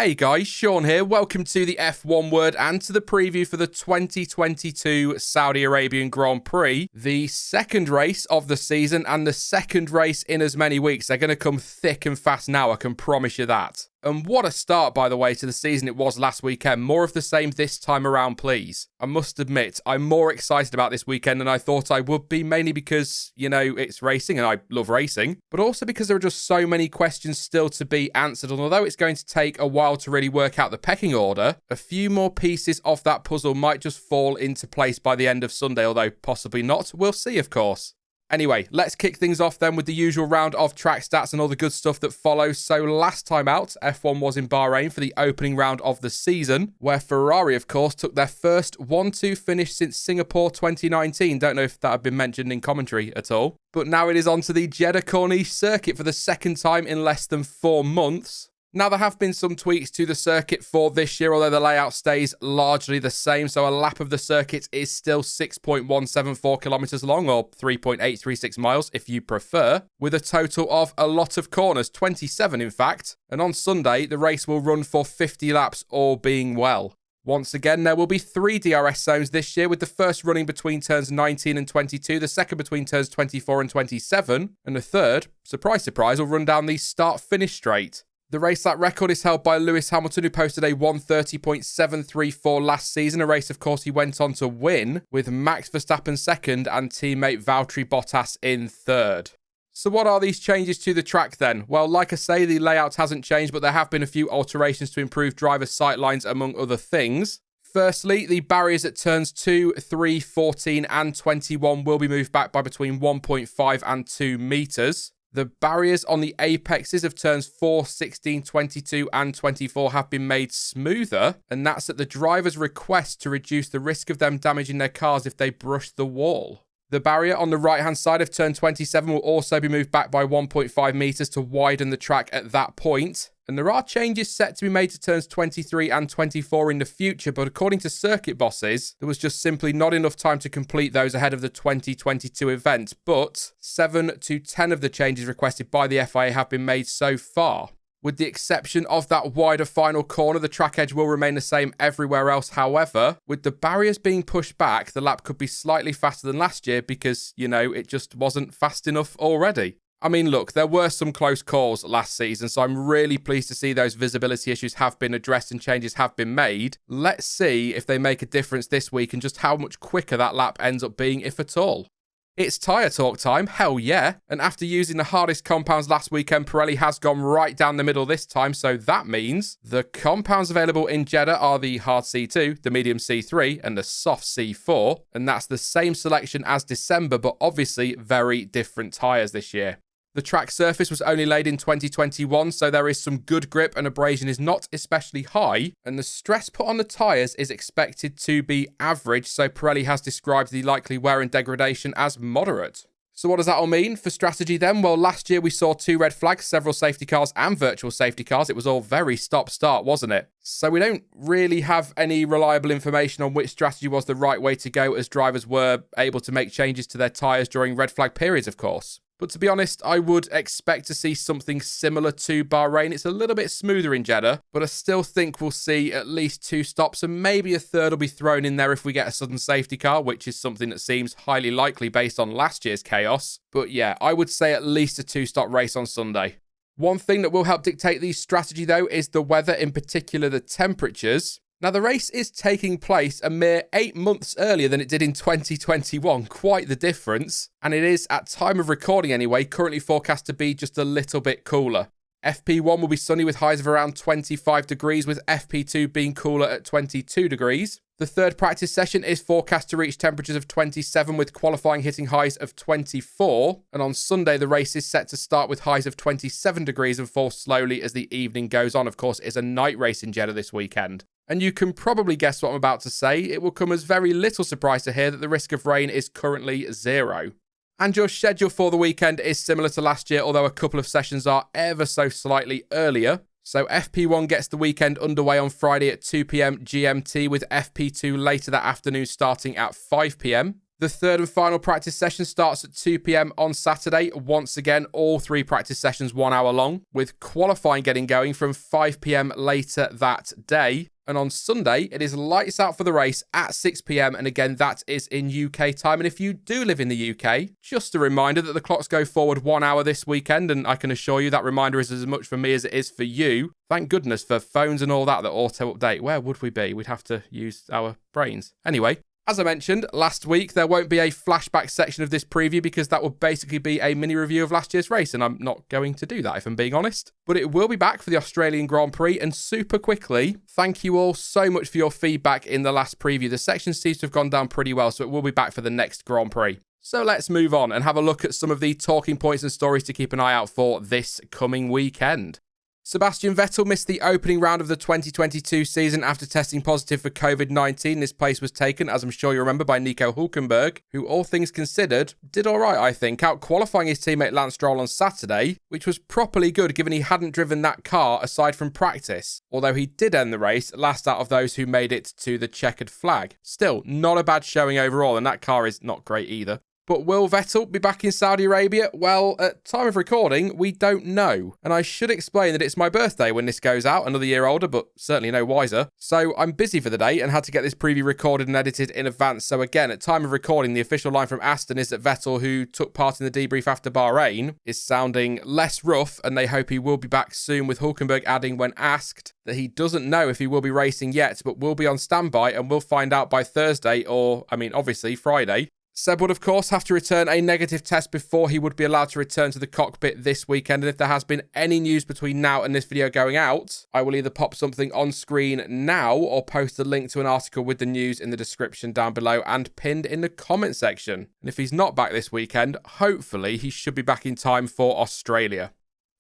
Hey guys, Sean here. Welcome to the F1 Word and to the preview for the 2022 Saudi Arabian Grand Prix, the second race of the season and the second race in as many weeks. They're going to come thick and fast now, I can promise you that. And what a start, by the way, to the season it was last weekend. More of the same this time around, please. I must admit, I'm more excited about this weekend than I thought I would be, mainly because, you know, it's racing and I love racing, but also because there are just so many questions still to be answered. And although it's going to take a while to really work out the pecking order, a few more pieces of that puzzle might just fall into place by the end of Sunday, although possibly not. We'll see, of course. Anyway, let's kick things off then with the usual round of track stats and all the good stuff that follows. So last time out, F1 was in Bahrain for the opening round of the season, where Ferrari, of course, took their first 1-2 finish since Singapore 2019. Don't know if that had been mentioned in commentary at all. But now it is on to the Jeddah Corniche circuit for the second time in less than 4 months. Now, there have been some tweaks to the circuit for this year, although the layout stays largely the same. So a lap of the circuit is still 6.174 kilometers long, or 3.836 miles if you prefer, with a total of a lot of corners, 27 in fact. And on Sunday, the race will run for 50 laps, all being well. Once again, there will be 3 DRS zones this year, with the first running between turns 19 and 22, the second between turns 24 and 27, and the third, surprise, surprise, will run down the start-finish straight. The race lap record is held by Lewis Hamilton, who posted a 1:30.734 last season, a race, of course, he went on to win, with Max Verstappen second and teammate Valtteri Bottas in third. So what are these changes to the track then? Well, like I say, the layout hasn't changed, but there have been a few alterations to improve driver sightlines, among other things. Firstly, the barriers at turns 2, 3, 14 and 21 will be moved back by between 1.5 and 2 metres. The barriers on the apexes of turns 4, 16, 22 and 24 have been made smoother, and that's at the driver's request to reduce the risk of them damaging their cars if they brush the wall. The barrier on the right-hand side of turn 27 will also be moved back by 1.5 metres to widen the track at that point. And there are changes set to be made to turns 23 and 24 in the future, but according to circuit bosses, there was just simply not enough time to complete those ahead of the 2022 event. But 7 to 10 of the changes requested by the FIA have been made so far. With the exception of that wider final corner, the track edge will remain the same everywhere else. However, with the barriers being pushed back, the lap could be slightly faster than last year because, you know, it just wasn't fast enough already. I mean, look, there were some close calls last season, so I'm really pleased to see those visibility issues have been addressed and changes have been made. Let's see if they make a difference this week and just how much quicker that lap ends up being, if at all. It's tyre talk time, hell yeah. And after using the hardest compounds last weekend, Pirelli has gone right down the middle this time, so that means the compounds available in Jeddah are the hard C2, the medium C3, and the soft C4, and that's the same selection as December, but obviously very different tyres this year. The track surface was only laid in 2021, so there is some good grip and abrasion is not especially high, and the stress put on the tyres is expected to be average, so Pirelli has described the likely wear and degradation as moderate. So what does that all mean for strategy then? Well, last year we saw 2 red flags, several safety cars and virtual safety cars. It was all very stop-start, wasn't it? So we don't really have any reliable information on which strategy was the right way to go, as drivers were able to make changes to their tyres during red flag periods, of course. But to be honest, I would expect to see something similar to Bahrain. It's a little bit smoother in Jeddah, but I still think we'll see at least 2 stops and maybe a third will be thrown in there if we get a sudden safety car, which is something that seems highly likely based on last year's chaos. But yeah, I would say at least a 2-stop race on Sunday. One thing that will help dictate the strategy though is the weather, in particular the temperatures. Now, the race is taking place a mere 8 months earlier than it did in 2021. Quite the difference. And it is, at time of recording anyway, currently forecast to be just a little bit cooler. FP1 will be sunny with highs of around 25 degrees, with FP2 being cooler at 22 degrees. The third practice session is forecast to reach temperatures of 27, with qualifying hitting highs of 24. And on Sunday, the race is set to start with highs of 27 degrees and fall slowly as the evening goes on. Of course, it's a night race in Jeddah this weekend. And you can probably guess what I'm about to say. It will come as very little surprise to hear that the risk of rain is currently 0. And your schedule for the weekend is similar to last year, although a couple of sessions are ever so slightly earlier. So FP1 gets the weekend underway on Friday at 2 p.m. GMT, with FP2 later that afternoon starting at 5 p.m. The third and final practice session starts at 2 p.m. on Saturday. Once again, all 3 practice sessions 1 hour long, with qualifying getting going from 5 p.m. later that day. And on Sunday, it is lights out for the race at 6 p.m. And again, that is in UK time. And if you do live in the UK, just a reminder that the clocks go forward 1 hour this weekend. And I can assure you that reminder is as much for me as it is for you. Thank goodness for phones and all that auto update. Where would we be? We'd have to use our brains. Anyway. As I mentioned last week, there won't be a flashback section of this preview because that will basically be a mini review of last year's race, and I'm not going to do that if I'm being honest. But it will be back for the Australian Grand Prix, and super quickly, thank you all so much for your feedback in the last preview. The section seems to have gone down pretty well, so it will be back for the next Grand Prix. So let's move on and have a look at some of the talking points and stories to keep an eye out for this coming weekend. Sebastian Vettel missed the opening round of the 2022 season after testing positive for COVID-19. His place was taken, as I'm sure you remember, by Nico Hülkenberg, who, all things considered, did all right, I think, out-qualifying his teammate Lance Stroll on Saturday, which was properly good given he hadn't driven that car aside from practice, although he did end the race last out of those who made it to the checkered flag. Still, not a bad showing overall, and that car is not great either. But will Vettel be back in Saudi Arabia? Well, at time of recording, we don't know. And I should explain that it's my birthday when this goes out, another year older, but certainly no wiser. So I'm busy for the day and had to get this preview recorded and edited in advance. So again, at time of recording, the official line from Aston is that Vettel, who took part in the debrief after Bahrain, is sounding less rough, and they hope he will be back soon, with Hülkenberg adding when asked that he doesn't know if he will be racing yet, but will be on standby and will find out by Thursday or, obviously Friday. Seb would, of course, have to return a negative test before he would be allowed to return to the cockpit this weekend. And if there has been any news between now and this video going out, I will either pop something on screen now or post a link to an article with the news in the description down below and pinned in the comment section. And if he's not back this weekend, hopefully he should be back in time for Australia.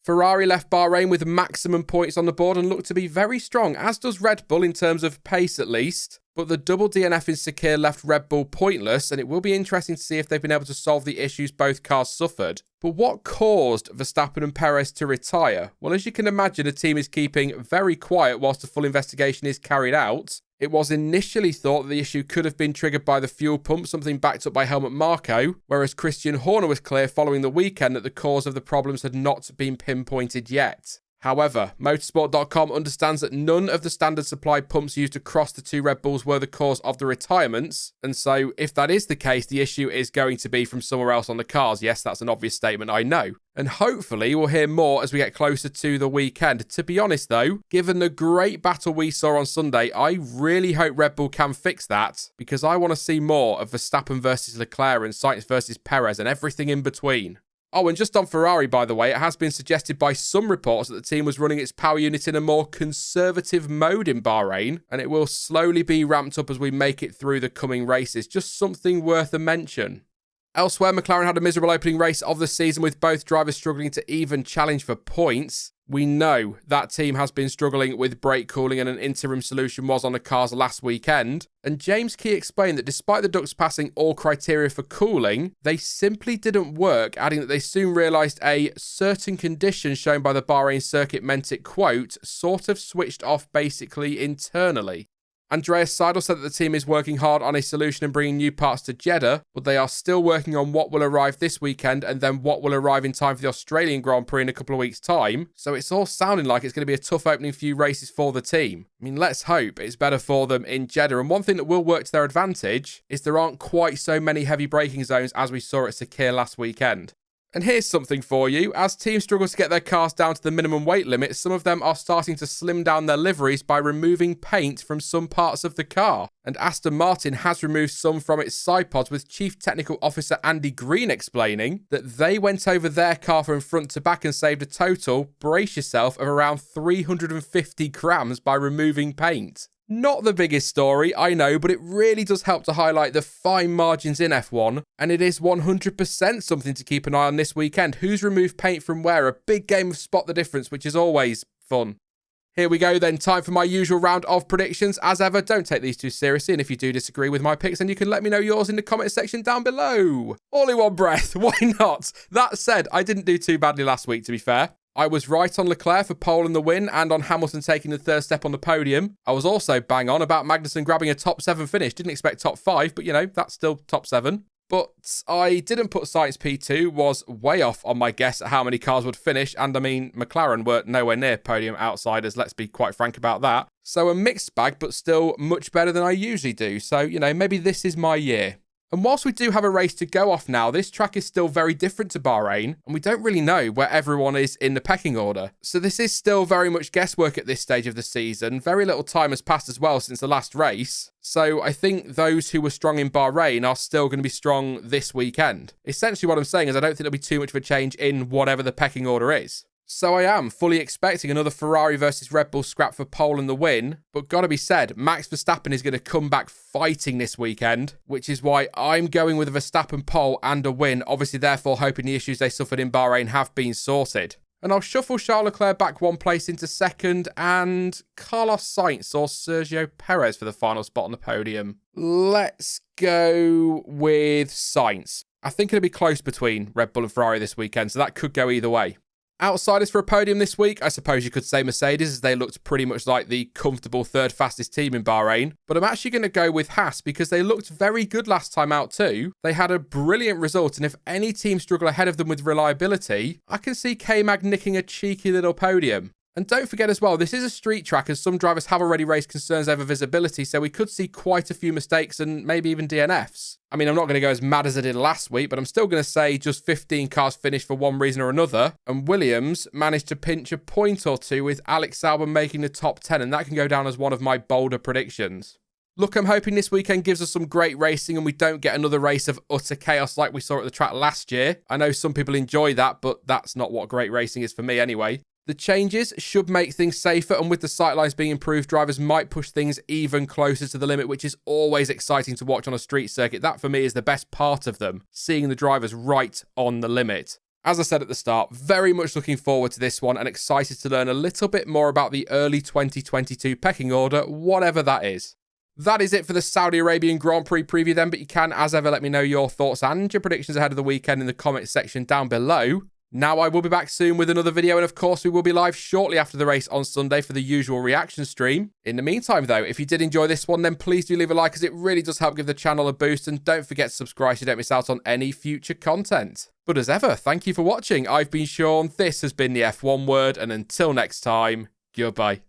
Ferrari left Bahrain with maximum points on the board and looked to be very strong, as does Red Bull in terms of pace at least. But the double DNF in Sakir left Red Bull pointless, and it will be interesting to see if they've been able to solve the issues both cars suffered. But what caused Verstappen and Perez to retire? Well, as you can imagine, the team is keeping very quiet whilst a full investigation is carried out. It was initially thought that the issue could have been triggered by the fuel pump, something backed up by Helmut Marko, whereas Christian Horner was clear following the weekend that the cause of the problems had not been pinpointed yet. However, Motorsport.com understands that none of the standard supplied pumps used across the two Red Bulls were the cause of the retirements, and so if that is the case, the issue is going to be from somewhere else on the cars. Yes, that's an obvious statement, I know. And hopefully we'll hear more as we get closer to the weekend. To be honest though, given the great battle we saw on Sunday, I really hope Red Bull can fix that, because I want to see more of Verstappen versus Leclerc and Sainz versus Perez and everything in between. Oh, and just on Ferrari, by the way, it has been suggested by some reports that the team was running its power unit in a more conservative mode in Bahrain, and it will slowly be ramped up as we make it through the coming races. Just something worth a mention. Elsewhere, McLaren had a miserable opening race of the season, with both drivers struggling to even challenge for points. We know that team has been struggling with brake cooling, and an interim solution was on the cars last weekend. And James Key explained that despite the ducts passing all criteria for cooling, they simply didn't work, adding that they soon realised a certain condition shown by the Bahrain circuit meant it, quote, sort of switched off basically internally. Andreas Seidel said that the team is working hard on a solution and bringing new parts to Jeddah, but they are still working on what will arrive this weekend and then what will arrive in time for the Australian Grand Prix in a couple of weeks' time. So it's all sounding like it's going to be a tough opening few races for the team. I mean, let's hope it's better for them in Jeddah. And one thing that will work to their advantage is there aren't quite so many heavy braking zones as we saw at Sakir last weekend. And here's something for you. As teams struggle to get their cars down to the minimum weight limit, some of them are starting to slim down their liveries by removing paint from some parts of the car. And Aston Martin has removed some from its side pods, with Chief Technical Officer Andy Green explaining that they went over their car from front to back and saved a total, brace yourself, of around 350 grams by removing paint. Not the biggest story, I know, but it really does help to highlight the fine margins in F1, and it is 100% something to keep an eye on this weekend. Who's removed paint from where? A big game of Spot the Difference, which is always fun. Here we go then, time for my usual round of predictions. As ever, don't take these too seriously, and if you do disagree with my picks, then you can let me know yours in the comment section down below. All in one breath, why not? That said, I didn't do too badly last week, to be fair. I was right on Leclerc for pole and the win, and on Hamilton taking the third step on the podium. I was also bang on about Magnussen grabbing a top 7 finish. Didn't expect top 5, but you know, that's still top 7. But I didn't put Sainz P2, was way off on my guess at how many cars would finish, and I mean, McLaren were nowhere near podium outsiders, let's be quite frank about that. So a mixed bag, but still much better than I usually do. So, you know, maybe this is my year. And whilst we do have a race to go off now, this track is still very different to Bahrain, and we don't really know where everyone is in the pecking order. So this is still very much guesswork at this stage of the season. Very little time has passed as well since the last race. So I think those who were strong in Bahrain are still going to be strong this weekend. Essentially what I'm saying is I don't think there'll be too much of a change in whatever the pecking order is. So I am fully expecting another Ferrari versus Red Bull scrap for pole and the win, but gotta be said, Max Verstappen is going to come back fighting this weekend, which is why I'm going with a Verstappen pole and a win, obviously therefore hoping the issues they suffered in Bahrain have been sorted. And I'll shuffle Charles Leclerc back one place into second, and Carlos Sainz or Sergio Perez for the final spot on the podium. Let's go with Sainz. I think it'll be close between Red Bull and Ferrari this weekend, so that could go either way. Outsiders for a podium this week, I suppose you could say Mercedes, as they looked pretty much like the comfortable third fastest team in Bahrain. But I'm actually going to go with Haas because they looked very good last time out too. They had a brilliant result, and if any team struggle ahead of them with reliability, I can see K-Mag nicking a cheeky little podium. And don't forget as well, this is a street track, as some drivers have already raised concerns over visibility, so we could see quite a few mistakes and maybe even DNFs. I mean, I'm not going to go as mad as I did last week, but I'm still going to say just 15 cars finished for one reason or another, and Williams managed to pinch a point or two with Alex Albon making the top 10, and that can go down as one of my bolder predictions. Look, I'm hoping this weekend gives us some great racing and we don't get another race of utter chaos like we saw at the track last year. I know some people enjoy that, but that's not what great racing is for me anyway. The changes should make things safer, and with the sightlines being improved, drivers might push things even closer to the limit, which is always exciting to watch on a street circuit. That for me is the best part of them, seeing the drivers right on the limit. As I said at the start, very much looking forward to this one and excited to learn a little bit more about the early 2022 pecking order, whatever that is. That is it for the Saudi Arabian Grand Prix preview then, but you can, as ever, let me know your thoughts and your predictions ahead of the weekend in the comments section down below. Now, I will be back soon with another video, and of course, we will be live shortly after the race on Sunday for the usual reaction stream. In the meantime, though, if you did enjoy this one, then please do leave a like, as it really does help give the channel a boost, and don't forget to subscribe so you don't miss out on any future content. But as ever, thank you for watching. I've been Sean, this has been the F1 Word, and until next time, goodbye.